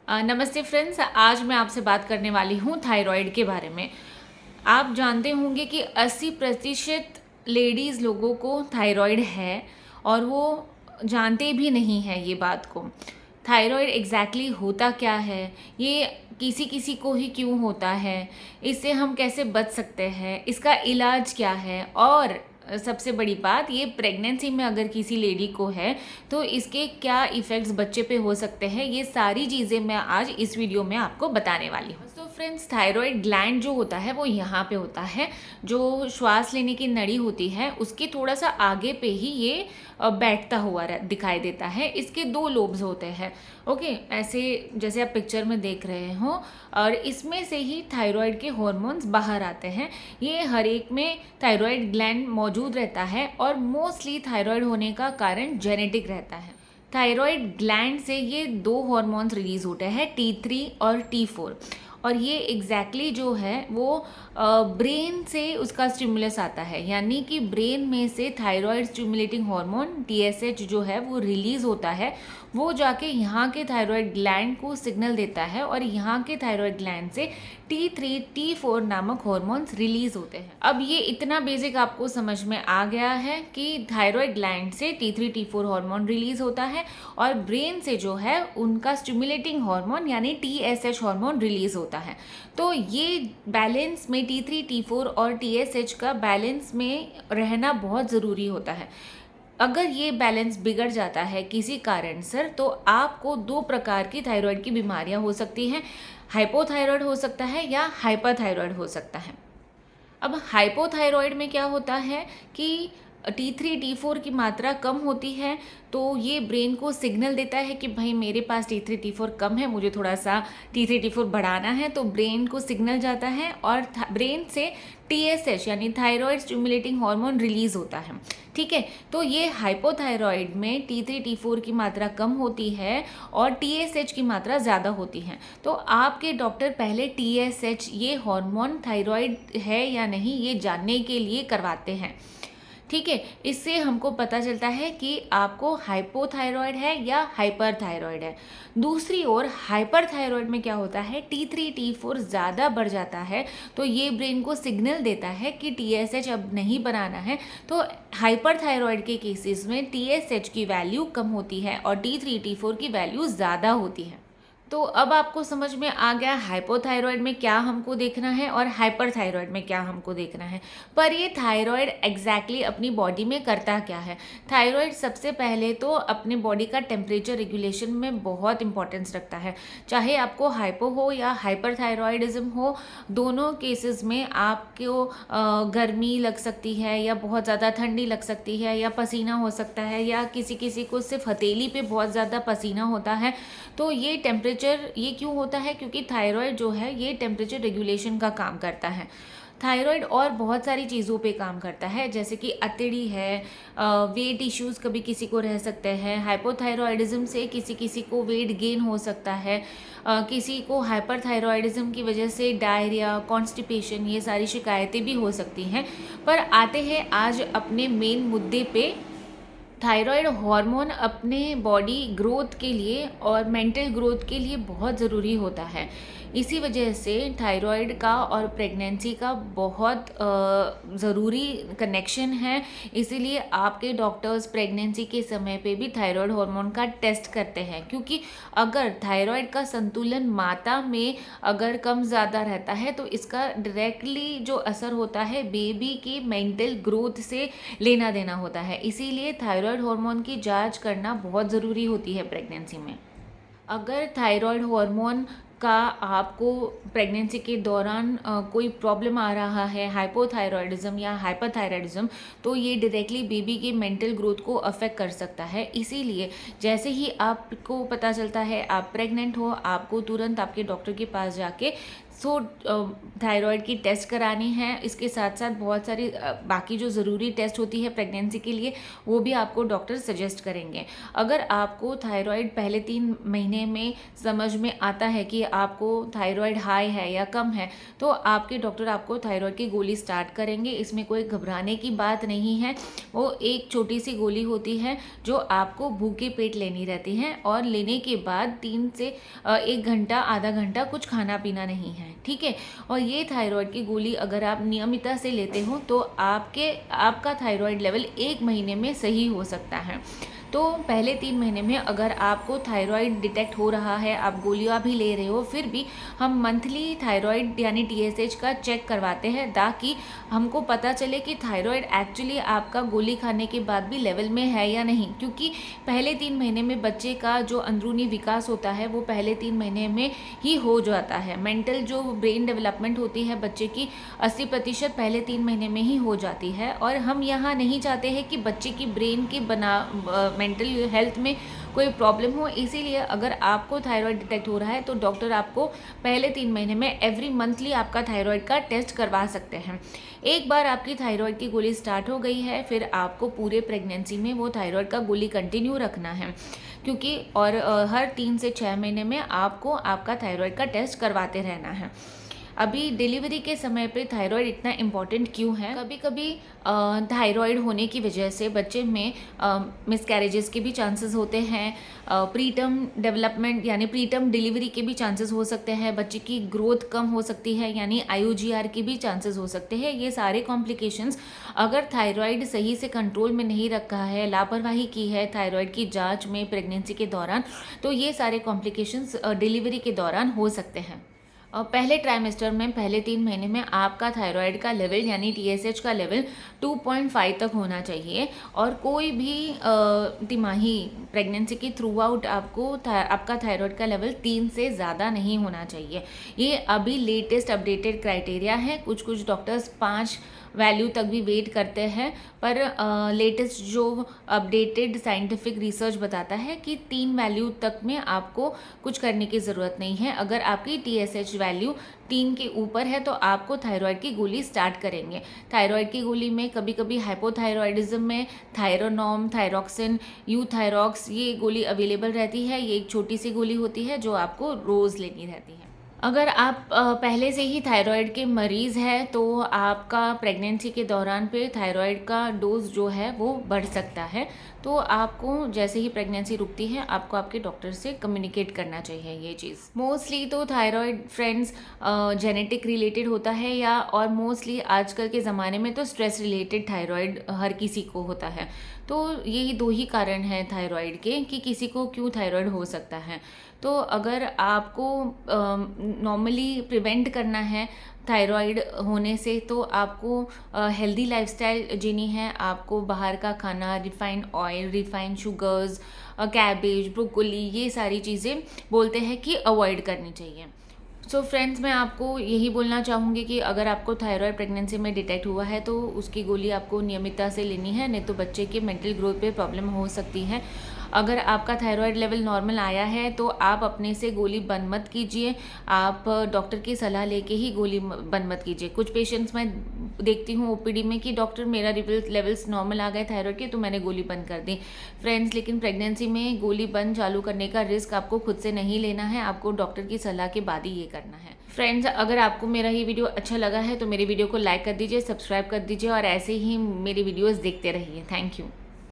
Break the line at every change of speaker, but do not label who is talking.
नमस्ते फ्रेंड्स, आज मैं आपसे बात करने वाली हूँ थायराइड के बारे में। आप जानते होंगे कि 80% लेडीज़ लोगों को थायराइड है और वो जानते भी नहीं हैं ये बात को। थायराइड एग्जैक्टली होता क्या है, ये किसी किसी को ही क्यों होता है, इससे हम कैसे बच सकते हैं, इसका इलाज क्या है और सबसे बड़ी बात, ये प्रेगनेंसी में अगर किसी लेडी को है तो इसके क्या इफ़ेक्ट्स बच्चे पे हो सकते हैं, ये सारी चीज़ें मैं आज इस वीडियो में आपको बताने वाली हूँ। तो फ्रेंड्स, थायराइड ग्लैंड जो होता है वो यहाँ पे होता है। जो श्वास लेने की नली होती है उसके थोड़ा सा आगे पे ही ये बैठता हुआ दिखाई देता है। इसके दो लोब्स होते हैं। ओके, ऐसे जैसे आप पिक्चर में देख रहे हो, और इसमें से ही थायराइड के हॉर्मोन्स बाहर आते हैं। ये हर एक में थायराइड ग्लैंड मौजूद रहता है और मोस्टली थायराइड होने का कारण जेनेटिक रहता है। थायराइड ग्लैंड से ये दो हॉर्मोन्स रिलीज होते हैं, T3 और T4, और ये एग्जैक्टली जो है वो ब्रेन से उसका स्टिमुलस आता है, यानी कि ब्रेन में से थायराइड स्टिमुलेटिंग हार्मोन TSH जो है वो रिलीज होता है। वो जाके यहाँ के थायराइड ग्लैंड को सिग्नल देता है और यहाँ के थायराइड ग्लैंड से T3 T4 नामक हॉर्मोन्स रिलीज होते हैं। अब ये इतना बेसिक आपको समझ में आ गया है कि थायराइड ग्लैंड से T3 T4 हार्मोन रिलीज होता है और ब्रेन से जो है उनका स्टिमुलेटिंग हार्मोन यानी TSH हार्मोन रिलीज होता है। तो ये बैलेंस में T3 T4 और TSH का बैलेंस में रहना बहुत ज़रूरी होता है। अगर ये बैलेंस बिगड़ जाता है किसी कारण से, तो आपको दो प्रकार की थायराइड की बीमारियां हो सकती हैं। हाइपोथायराइड हो सकता है या हाइपरथायराइड हो सकता है। अब हाइपोथायराइड में क्या होता है कि T3 T4 की मात्रा कम होती है, तो ये ब्रेन को सिग्नल देता है कि भाई मेरे पास T3 T4 कम है, मुझे थोड़ा सा T3 T4 बढ़ाना है। तो ब्रेन को सिग्नल जाता है और ब्रेन से TSH यानी थायराइड स्टिमुलेटिंग हार्मोन रिलीज होता है। ठीक है, तो ये हाइपोथायराइड में T3 T4 की मात्रा कम होती है और TSH की मात्रा ज़्यादा होती है। तो आपके डॉक्टर पहले TSH ये हार्मोन थायराइड है या नहीं ये जानने के लिए करवाते हैं। ठीक है, इससे हमको पता चलता है कि आपको हाइपोथायराइड है या हाइपरथायराइड है। दूसरी ओर हाइपरथायराइड में क्या होता है, T3 T4 ज़्यादा बढ़ जाता है, तो ये ब्रेन को सिग्नल देता है कि TSH अब नहीं बनाना है। तो हाइपरथायराइड के केसेस में TSH की वैल्यू कम होती है और T3 T4 की वैल्यू ज़्यादा होती है। तो अब आपको समझ में आ गया हाइपोथायराइड में क्या हमको देखना है और हाइपरथायराइड में क्या हमको देखना है। पर ये थायराइड एग्जैक्टली अपनी बॉडी में करता क्या है? थायराइड सबसे पहले तो अपने बॉडी का टेम्परेचर रेगुलेशन में बहुत इंपॉर्टेंस रखता है। चाहे आपको हाइपो हो या हाइपरथायराइडिज्म हो, दोनों केसेस में आपको गर्मी लग सकती है या बहुत ज़्यादा ठंडी लग सकती है या पसीना हो सकता है, या किसी किसी को सिर्फ हथेली पे बहुत ज़्यादा पसीना होता है। तो ये टेम्परेचर ये क्यों होता है? क्योंकि थायराइड जो है ये टेम्परेचर रेगुलेशन का काम करता है। थायराइड और बहुत सारी चीज़ों पे काम करता है, जैसे कि अतिड़ी है, वेट इश्यूज़ कभी किसी को रह सकते हैं। हाइपोथायराइडिज्म से किसी किसी को वेट गेन हो सकता है, किसी को हाइपरथायराइडिज्म की वजह से डायरिया, कॉन्स्टिपेशन, ये सारी शिकायतें भी हो सकती हैं। पर आते हैं आज अपने मेन मुद्दे पे। थायराइड हार्मोन अपने बॉडी ग्रोथ के लिए और मेंटल ग्रोथ के लिए बहुत ज़रूरी होता है। इसी वजह से थायराइड का और प्रेगनेंसी का बहुत ज़रूरी कनेक्शन है। इसीलिए आपके डॉक्टर्स प्रेगनेंसी के समय पे भी थायराइड हार्मोन का टेस्ट करते हैं, क्योंकि अगर थायराइड का संतुलन माता में अगर कम ज़्यादा रहता है तो इसका डायरेक्टली जो असर होता है बेबी की मेंटल ग्रोथ से लेना देना होता है। इसीलिए थायराइड हार्मोन की जांच करना बहुत ज़रूरी होती है प्रेगनेंसी में। अगर थायराइड हार्मोन का आपको प्रेगनेंसी के दौरान कोई प्रॉब्लम आ रहा है, हाइपोथायराइडिज्म या हाइपरथायराइडिज्म, तो ये डायरेक्टली बेबी की मेंटल ग्रोथ को अफेक्ट कर सकता है। इसीलिए जैसे ही आपको पता चलता है आप प्रेग्नेंट हो, आपको तुरंत आपके डॉक्टर के पास जाके सो थायराइड की टेस्ट करानी है। इसके साथ साथ बहुत सारी बाकी जो ज़रूरी टेस्ट होती है प्रेगनेंसी के लिए वो भी आपको डॉक्टर सजेस्ट करेंगे। अगर आपको थायराइड पहले 3 महीने में समझ में आता है कि आपको थायराइड हाई है या कम है, तो आपके डॉक्टर आपको थायराइड की गोली स्टार्ट करेंगे। इसमें कोई घबराने की बात नहीं है। वो एक छोटी सी गोली होती है जो आपको भूखे पेट लेनी रहती है और लेने के बाद 3 से 1 घंटा आधा घंटा कुछ खाना पीना नहीं है, ठीक है। और ये थायराइड की गोली अगर आप नियमितता से लेते हो तो आपका थायराइड लेवल 1 महीने में सही हो सकता है। तो पहले 3 महीने में अगर आपको थायराइड डिटेक्ट हो रहा है, आप गोलियां भी ले रहे हो, फिर भी हम मंथली थायराइड यानी TSH का चेक करवाते हैं ताकि हमको पता चले कि थायराइड एक्चुअली आपका गोली खाने के बाद भी लेवल में है या नहीं। क्योंकि पहले 3 महीने में बच्चे का जो अंदरूनी विकास होता है वो पहले 3 महीने में ही हो जाता है। मेंटल जो ब्रेन डेवलपमेंट होती है बच्चे की 80% पहले 3 महीने में ही हो जाती है। और हम यहाँ नहीं चाहते हैं कि बच्चे की ब्रेन की मेंटल हेल्थ में कोई प्रॉब्लम हो। इसीलिए अगर आपको थायराइड डिटेक्ट हो रहा है तो डॉक्टर आपको पहले 3 महीने में एवरी मंथली आपका थायराइड का टेस्ट करवा सकते हैं। एक बार आपकी थायराइड की गोली स्टार्ट हो गई है फिर आपको पूरे प्रेगनेंसी में वो थायराइड का गोली कंटिन्यू रखना है, क्योंकि और हर 3 से 6 महीने में आपको आपका थायराइड का टेस्ट करवाते रहना है। अभी डिलीवरी के समय पे थायराइड इतना इम्पॉर्टेंट क्यों है? कभी कभी थायराइड होने की वजह से बच्चे में मिसकैरेजेस के भी चांसेस होते हैं, प्रीटर्म डेवलपमेंट यानी प्रीटर्म डिलीवरी के भी चांसेस हो सकते हैं, बच्चे की ग्रोथ कम हो सकती है यानी IUGR के भी चांसेस हो सकते हैं। ये सारे कॉम्प्लिकेशंस अगर थायराइड सही से कंट्रोल में नहीं रखा है, लापरवाही की है थायराइड की जांच में प्रेगनेंसी के दौरान, तो ये सारे कॉम्प्लिकेशंस डिलीवरी के दौरान हो सकते हैं। पहले ट्राइमेस्टर में पहले 3 महीने में आपका थायराइड का लेवल यानी TSH का लेवल 2.5 तक होना चाहिए। और कोई भी तिमाही प्रेगनेंसी की थ्रू आउट आपका थायराइड का लेवल 3 से ज़्यादा नहीं होना चाहिए। ये अभी लेटेस्ट अपडेटेड क्राइटेरिया है। कुछ डॉक्टर्स 5 वैल्यू तक भी वेट करते हैं, पर लेटेस्ट जो अपडेटेड साइंटिफिक रिसर्च बताता है कि 3 वैल्यू तक में आपको कुछ करने की ज़रूरत नहीं है। अगर आपकी TSH वैल्यू 3 के ऊपर है तो आपको थायराइड की गोली स्टार्ट करेंगे। थायराइड की गोली में कभी कभी हाइपोथायरॉयडिज्म में थायरोनॉम, थायरॉक्सिन, यूथायरॉक्स ये गोली अवेलेबल रहती है। ये एक छोटी सी गोली होती है जो आपको रोज़ लेनी रहती है। अगर आप पहले से ही थायराइड के मरीज़ हैं तो आपका प्रेगनेंसी के दौरान पे थायराइड का डोज जो है वो बढ़ सकता है। तो आपको जैसे ही प्रेगनेंसी रुकती है आपको आपके डॉक्टर से कम्युनिकेट करना चाहिए ये चीज़। मोस्टली तो थायराइड फ्रेंड्स जेनेटिक रिलेटेड होता है या और मोस्टली आजकल के ज़माने में तो स्ट्रेस रिलेटेड थायराइड हर किसी को होता है। तो यही 2 ही कारण हैं थायराइड के कि किसी को क्यों थायराइड हो सकता है। तो अगर आपको नॉर्मली प्रिवेंट करना है थायराइड होने से तो आपको हेल्दी लाइफस्टाइल जीनी है। आपको बाहर का खाना, refined oil, refined sugars, cabbage, broccoli ये सारी चीज़ें बोलते हैं कि अवॉइड करनी चाहिए। सो फ्रेंड्स, मैं आपको यही बोलना चाहूँगी कि अगर आपको थायराइड प्रेगनेंसी में डिटेक्ट हुआ है तो उसकी गोली आपको नियमितता से लेनी है, नहीं तो बच्चे के मेंटल ग्रोथ पे प्रॉब्लम हो सकती है। अगर आपका थायराइड लेवल नॉर्मल आया है तो आप अपने से गोली बंद मत कीजिए, आप डॉक्टर की सलाह लेके ही गोली बंद मत कीजिए। कुछ पेशेंट्स मैं देखती हूँ OPD में कि डॉक्टर मेरा लेवल्स नॉर्मल आ गए थायराइड के तो मैंने गोली बंद कर दी। फ्रेंड्स, लेकिन प्रेगनेंसी में गोली बंद चालू करने का रिस्क आपको खुद से नहीं लेना है, आपको डॉक्टर की सलाह के बाद ही ये करना है। फ्रेंड्स, अगर आपको मेरा ये वीडियो अच्छा लगा है तो मेरी वीडियो को लाइक कर दीजिए, सब्सक्राइब कर दीजिए और ऐसे ही मेरी वीडियोज़ देखते रहिए। Thank you.